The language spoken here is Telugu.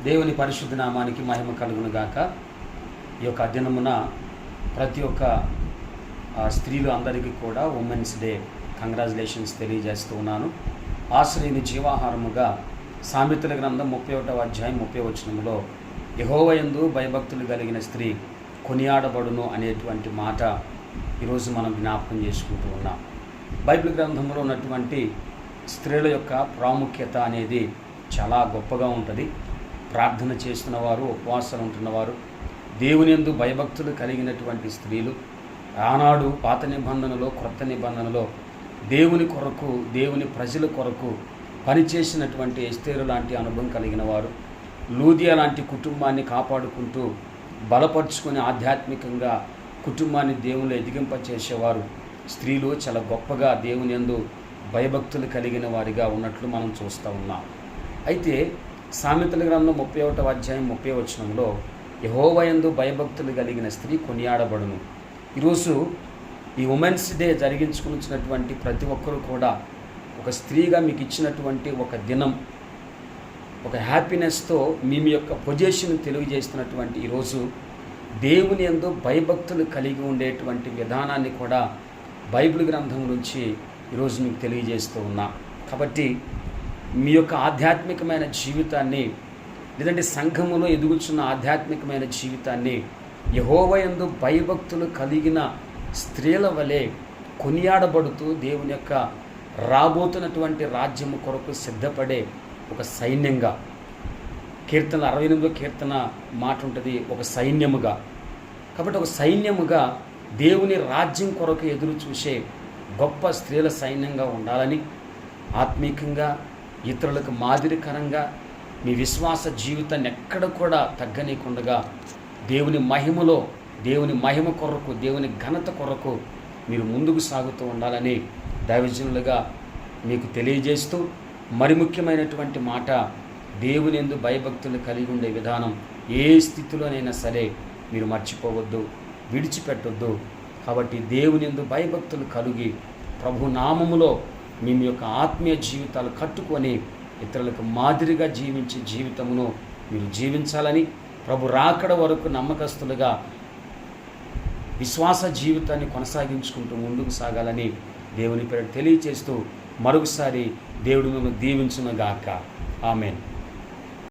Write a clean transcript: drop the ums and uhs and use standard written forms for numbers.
దేవుని పరిశుద్ధ నామానికి మహిమ కలుగును గాక. ఈ యొక్క దినమున ప్రతి ఒక్క స్త్రీలు అందరికీ కూడా ఉమెన్స్ డే కంగ్రాచులేషన్స్ తెలియజేస్తూ ఉన్నాను. ఆశ్రయుని జీవాహారముగా సామెతల గ్రంథం 31వ అధ్యాయం 30వ వచనములో యెహోవాయందు భయభక్తులు కలిగిన స్త్రీ కొనియాడబడును అనేటువంటి మాట ఈరోజు మనం జ్ఞాపకం చేసుకుంటూ ఉన్నాం. బైబిల్ గ్రంథంలో ఉన్నటువంటి స్త్రీల యొక్క ప్రాముఖ్యత అనేది చాలా గొప్పగా ఉంటుంది. ప్రార్థన చేస్తున్నవారు, ఉపవాసాలు ఉంటున్నవారు, దేవుని యందు భయభక్తులు కలిగినటువంటి స్త్రీలు ఆనాడు పాత నిబంధనలో, క్రొత్త నిబంధనలో దేవుని కొరకు, దేవుని ప్రజల కొరకు పనిచేసినటువంటి ఎస్తేరు లాంటి అనుభవం కలిగిన వారు, లూదియా లాంటి కుటుంబాన్ని కాపాడుకుంటూ బలపరుచుకొని ఆధ్యాత్మికంగా కుటుంబాన్ని దేవునిలో ఎదిగింపచేసేవారు స్త్రీలు చాలా గొప్పగా దేవుని యందు భయభక్తులు కలిగిన వారిగా ఉన్నట్లు మనం చూస్తూ ఉన్నాం. అయితే సామెతల గ్రంథం 31వ అధ్యాయం 30వ వచనంలో యెహోవాయందు భయభక్తులు కలిగిన స్త్రీ కొనియాడబడును. ఈరోజు ఈ ఉమెన్స్ డే జరిగించుకున్నటువంటి ప్రతి ఒక్కరూ కూడా ఒక స్త్రీగా మీకు ఇచ్చినటువంటి ఒక దినం, ఒక హ్యాపీనెస్తో మీ యొక్క పొజిషన్ తెలియజేస్తున్నటువంటి ఈరోజు దేవుని యందు భయభక్తులు కలిగి ఉండేటువంటి విధానాన్ని కూడా బైబిల్ గ్రంథం నుంచి ఈరోజు మీకు తెలియజేస్తూ ఉన్నా. కాబట్టి మీ యొక్క ఆధ్యాత్మికమైన జీవితాన్ని, లేదంటే సంఘములో ఎదుగుచున్న ఆధ్యాత్మికమైన జీవితాన్ని యెహోవాయందు భయభక్తులు కలిగిన స్త్రీల వలె కొనియాడబడుతూ దేవుని యొక్క రాబోతున్నటువంటి రాజ్యము కొరకు సిద్ధపడే ఒక సైన్యంగా, కీర్తన 68వ కీర్తన మాట ఉంటుంది, ఒక సైన్యముగా. కాబట్టి ఒక సైన్యముగా దేవుని రాజ్యం కొరకు ఎదురు చూసే గొప్ప స్త్రీల సైన్యంగా ఉండాలని, ఆత్మీకంగా ఇతరులకు మాదిరికరంగా మీ విశ్వాస జీవితాన్ని ఎక్కడ కూడా తగ్గనీయకుండా దేవుని మహిమలో, దేవుని మహిమ కొరకు, దేవుని ఘనత కొరకు మీరు ముందుకు సాగుతూ ఉండాలని దైవజనులుగా మీకు తెలియజేస్తూ, మరి ముఖ్యమైనటువంటి మాట, దేవుని యందు భయభక్తులు కలిగి ఉండే విధానం ఏ స్థితిలోనైనా సరే మీరు మర్చిపోవద్దు, విడిచిపెట్టొద్దు. కాబట్టి దేవుని యందు భయభక్తులు కలిగి ప్రభు నామములో మీ యొక్క ఆత్మీయ జీవితాలు కట్టుకొని ఇతరులకు మాదిరిగా జీవించే జీవితమును మీరు జీవించాలని, ప్రభు రాకడ వరకు నమ్మకస్తులుగా విశ్వాస జీవితాన్ని కొనసాగించుకుంటూ ముందుకు సాగాలని దేవుని పేరు తెలియచేస్తూ మరొకసారి దేవుడు మిమ్మల్ని దీవించునుగాక. ఆమేన్.